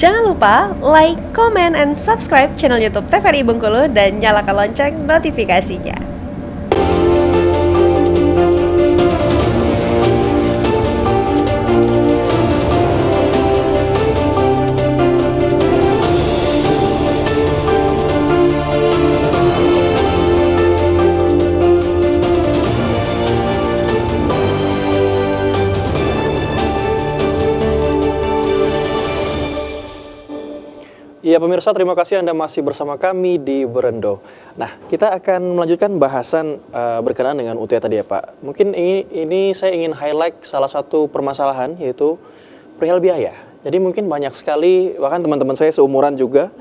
Jangan lupa like, comment, and subscribe channel YouTube TVRI Bengkulu dan nyalakan lonceng notifikasinya. Ya pemirsa, terima kasih Anda masih bersama kami di Berendo. Nah, kita akan melanjutkan bahasan berkenaan dengan UT tadi ya Pak. Mungkin ini saya ingin highlight salah satu permasalahan, yaitu perihal biaya. Jadi mungkin banyak sekali, bahkan teman-teman saya seumuran juga,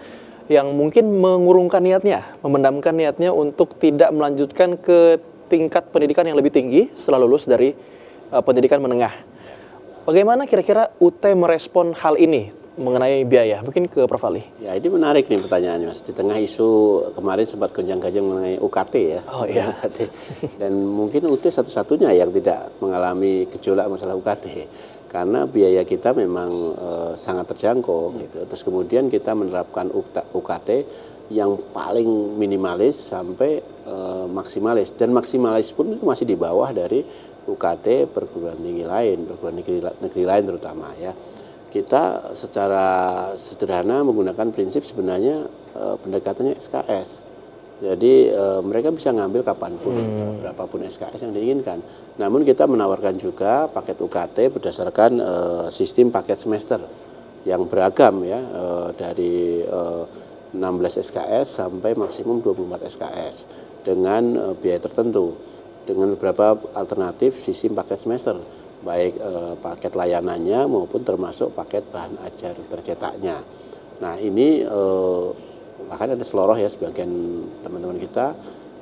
yang mungkin mengurungkan niatnya, memendamkan niatnya untuk tidak melanjutkan ke tingkat pendidikan yang lebih tinggi setelah lulus dari pendidikan menengah. Bagaimana kira-kira UT merespon hal ini mengenai biaya? Mungkin ke Prof. Ali. Ya, ini menarik nih pertanyaannya Mas. Di tengah isu kemarin sempat gonjang-ganjing mengenai UKT ya. Oh iya. UKT. Dan mungkin UT satu-satunya yang tidak mengalami gejolak masalah UKT. Karena biaya kita memang sangat terjangkau gitu. Terus kemudian kita menerapkan UKT yang paling minimalis sampai maksimalis. Dan maksimalis pun itu masih di bawah dari UKT perguruan tinggi lain, perguruan negeri lain terutama ya. Kita secara sederhana menggunakan prinsip sebenarnya pendekatannya SKS. Jadi mereka bisa ngambil kapanpun, berapapun SKS yang diinginkan. Namun kita menawarkan juga paket UKT berdasarkan sistem paket semester yang beragam ya, dari 16 SKS sampai maksimum 24 SKS dengan biaya tertentu, dengan beberapa alternatif sistem paket semester, baik paket layanannya maupun termasuk paket bahan ajar tercetaknya. Nah ini bahkan ada seloroh ya, sebagian teman-teman kita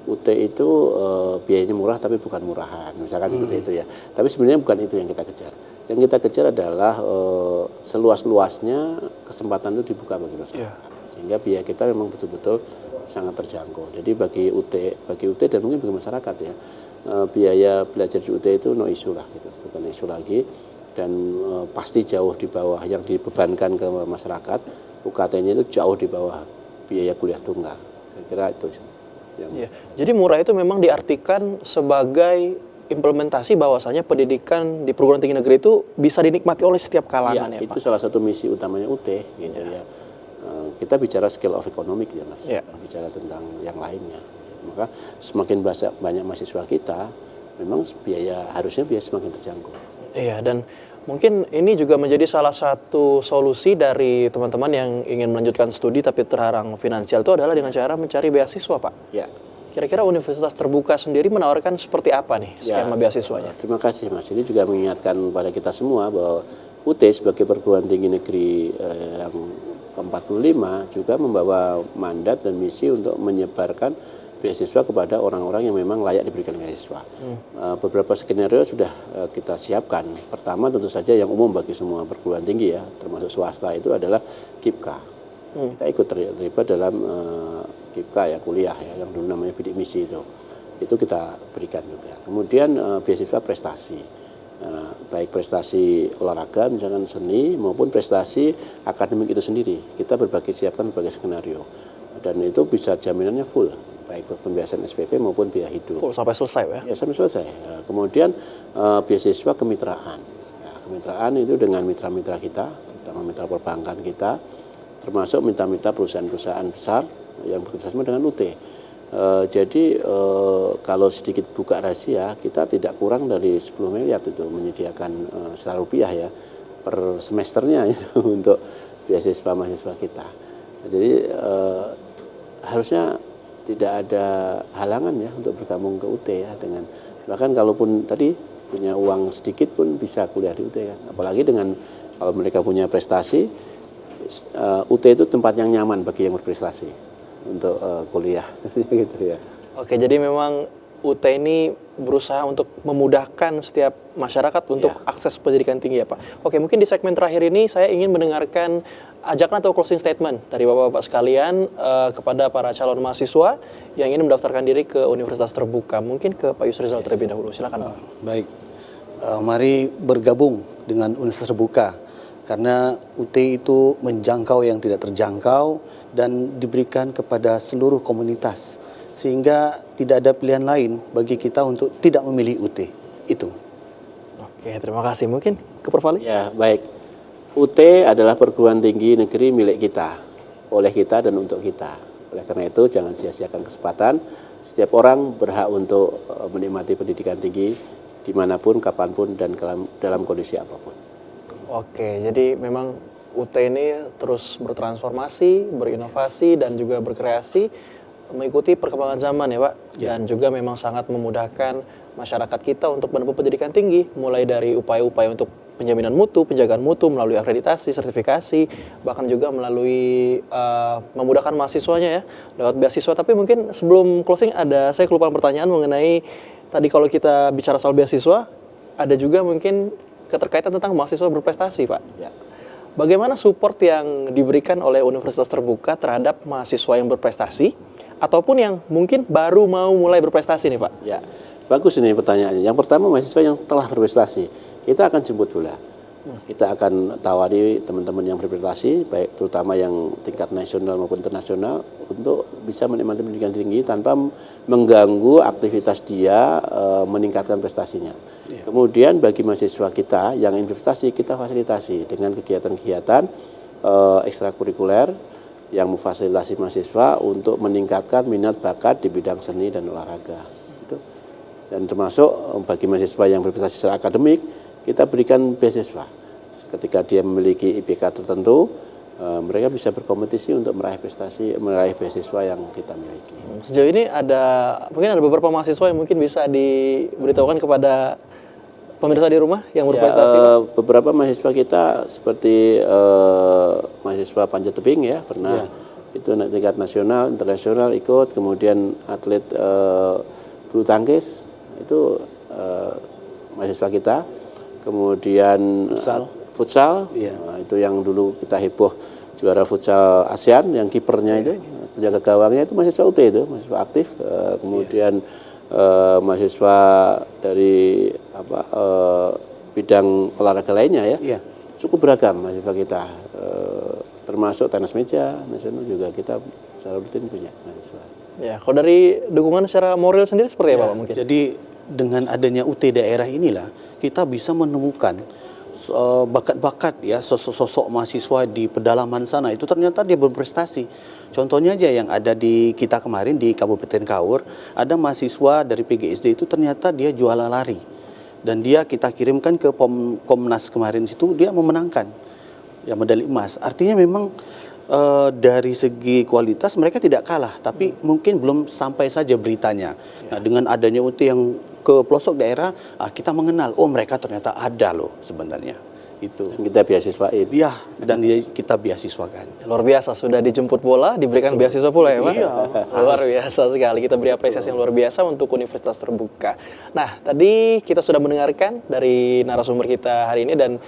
UT itu biayanya murah tapi bukan murahan, misalkan seperti itu ya. Tapi sebenarnya bukan itu yang kita kejar. Yang kita kejar adalah seluas-luasnya kesempatan itu dibuka bagi masyarakat, sehingga biaya kita memang betul-betul sangat terjangkau. Jadi bagi UT dan mungkin bagi masyarakat ya, biaya belajar di UT itu no issue lah gitu, bukan isu lagi, dan pasti jauh di bawah yang dibebankan ke masyarakat. UKT-nya itu jauh di bawah biaya kuliah tunggal. Saya kira itu yang Jadi murah itu memang diartikan sebagai implementasi bahwasanya pendidikan di perguruan tinggi negeri itu bisa dinikmati oleh setiap kalangan ya itu Pak? salah satu misi utamanya UT gitu ya. Kita bicara scale of economic ya Mas, bicara tentang yang lainnya. Maka semakin banyak mahasiswa kita, memang harusnya biaya semakin terjangkau. Iya, dan mungkin ini juga menjadi salah satu solusi dari teman-teman yang ingin melanjutkan studi tapi terhalang finansial itu adalah dengan cara mencari beasiswa Pak. Ya. Kira-kira universitas terbuka sendiri menawarkan seperti apa nih skema beasiswanya? Terima kasih Mas. Ini juga mengingatkan pada kita semua bahwa UT sebagai perguruan tinggi negeri yang ke-45 juga membawa mandat dan misi untuk menyebarkan beasiswa kepada orang-orang yang memang layak diberikan beasiswa. Beberapa skenario sudah kita siapkan. Pertama tentu saja yang umum bagi semua perguruan tinggi ya, termasuk swasta, itu adalah KIPKA. Kita ikut terlibat dalam KIPKA ya, kuliah ya, yang dulu namanya bidik misi itu. Itu kita berikan juga. Kemudian beasiswa prestasi. Baik prestasi olahraga misalkan seni maupun prestasi akademik itu sendiri. Kita siapkan berbagai skenario. Dan itu bisa jaminannya full, baik pembiayaan SPP maupun biaya hidup. Full sampai selesai ya? Ya sampai selesai. Kemudian beasiswa kemitraan. Ya, kemitraan itu dengan mitra-mitra kita, terutama mitra perbankan kita, termasuk mitra-mitra perusahaan-perusahaan besar yang bekerjasama dengan UT. Jadi kalau sedikit buka rahasia, kita tidak kurang dari 10 miliar itu menyediakan secara rupiah ya per semesternya itu untuk beasiswa mahasiswa kita. Jadi harusnya tidak ada halangan ya untuk bergabung ke UT ya, dengan bahkan kalaupun tadi punya uang sedikit pun bisa kuliah di UT kan. Apalagi dengan kalau mereka punya prestasi, UT itu tempat yang nyaman bagi yang berprestasi untuk kuliah gitu ya. Oke, jadi memang UT ini berusaha untuk memudahkan setiap masyarakat untuk akses pendidikan tinggi ya Pak. Oke, mungkin di segmen terakhir ini saya ingin mendengarkan ajakan atau closing statement dari Bapak-Bapak sekalian kepada para calon mahasiswa yang ingin mendaftarkan diri ke universitas terbuka. Mungkin ke Pak Yusrizal terlebih dahulu, silakan Pak. Baik, mari bergabung dengan universitas terbuka. Karena UT itu menjangkau yang tidak terjangkau dan diberikan kepada seluruh komunitas. Sehingga tidak ada pilihan lain bagi kita untuk tidak memilih UT. Itu. Oke, terima kasih. Mungkin ke Prof. Ali? Ya, baik. UT adalah perguruan tinggi negeri milik kita, oleh kita dan untuk kita. Oleh karena itu, jangan sia-siakan kesempatan. Setiap orang berhak untuk menikmati pendidikan tinggi dimanapun, kapanpun, dan dalam kondisi apapun. Oke, jadi memang UT ini terus bertransformasi, berinovasi, dan juga berkreasi mengikuti perkembangan zaman ya Pak. Dan juga memang sangat memudahkan masyarakat kita untuk menempuh pendidikan tinggi, mulai dari upaya-upaya untuk penjaminan mutu, penjagaan mutu melalui akreditasi, sertifikasi, bahkan juga melalui memudahkan mahasiswanya ya lewat beasiswa. Tapi mungkin sebelum closing saya kelupaan pertanyaan mengenai tadi kalau kita bicara soal beasiswa, ada juga mungkin keterkaitan tentang mahasiswa berprestasi Pak. Ya. Bagaimana support yang diberikan oleh Universitas Terbuka terhadap mahasiswa yang berprestasi ataupun yang mungkin baru mau mulai berprestasi nih Pak? Ya, bagus ini pertanyaannya. Yang pertama, mahasiswa yang telah berprestasi, kita akan jemput bola. Kita akan tawari teman-teman yang berprestasi, baik terutama yang tingkat nasional maupun internasional, untuk bisa menikmati pendidikan tinggi tanpa mengganggu aktivitas dia meningkatkan prestasinya. Kemudian bagi mahasiswa kita yang investasi, kita fasilitasi dengan kegiatan-kegiatan ekstrakurikuler yang memfasilitasi mahasiswa untuk meningkatkan minat bakat di bidang seni dan olahraga. Dan termasuk bagi mahasiswa yang berprestasi secara akademik, kita berikan beasiswa. Ketika dia memiliki IPK tertentu, mereka bisa berkompetisi untuk meraih beasiswa yang kita miliki. Sejauh ini mungkin ada beberapa mahasiswa yang mungkin bisa diberitahukan kepada pemirsa di rumah yang berprestasi. Beberapa mahasiswa kita seperti mahasiswa panjat tebing ya, pernah itu tingkat nasional, internasional ikut, kemudian atlet bulu tangkis itu mahasiswa kita, kemudian futsal, nah, itu yang dulu kita heboh juara futsal ASEAN yang kipernya itu, penjaga gawangnya itu mahasiswa UT itu, mahasiswa aktif, kemudian mahasiswa dari bidang olahraga lainnya ya, cukup beragam mahasiswa kita, termasuk tenis meja nasional juga kita secara rutin punya mahasiswa. Ya, kalau dari dukungan secara moral sendiri seperti apa Pak mungkin? Jadi dengan adanya UT daerah inilah kita bisa menemukan bakat-bakat ya, sosok-sosok mahasiswa di pedalaman sana itu ternyata dia berprestasi. Contohnya aja yang ada di kita kemarin di Kabupaten Kaur, ada mahasiswa dari PGSD itu ternyata dia jualan lari. Dan dia kita kirimkan ke Komnas kemarin situ, dia memenangkan ya medali emas. Artinya memang dari segi kualitas mereka tidak kalah, tapi mungkin belum sampai saja beritanya. Nah, dengan adanya UT yang ke pelosok daerah, kita mengenal, oh mereka ternyata ada loh sebenarnya. Itu. Dan kita beasiswain. Iya, dan kita beasiswakan. Luar biasa, sudah dijemput bola, diberikan beasiswa pula ya Pak? Iya. Luar biasa sekali, kita beri apresiasi yang luar biasa untuk Universitas Terbuka. Nah, tadi kita sudah mendengarkan dari narasumber kita hari ini dan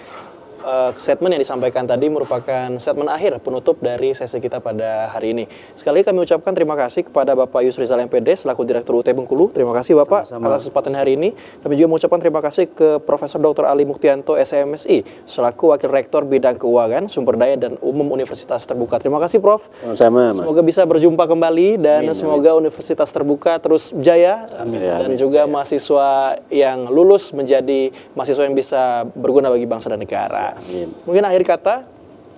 statement yang disampaikan tadi merupakan statement akhir penutup dari sesi kita pada hari ini. Sekali lagi kami ucapkan terima kasih kepada Bapak Yusrizal MPD selaku Direktur UT Bengkulu. Terima kasih Bapak atas kesempatan hari ini. Kami juga mengucapkan terima kasih ke Profesor Dr. Ali Muktianto SMSI selaku Wakil Rektor Bidang Keuangan, Sumber Daya dan Umum Universitas Terbuka. Terima kasih Prof. Sama, Mas. Semoga bisa berjumpa kembali dan semoga Universitas Terbuka terus jaya. Amin. Dan juga mahasiswa yang lulus menjadi mahasiswa yang bisa berguna bagi bangsa dan negara. Amin. Mungkin akhir kata,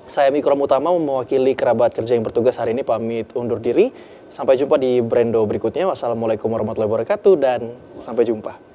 saya Mikrom Utama mewakili kerabat kerja yang bertugas hari ini pamit undur diri. Sampai jumpa di Brendo berikutnya. Wassalamualaikum warahmatullahi wabarakatuh dan sampai jumpa.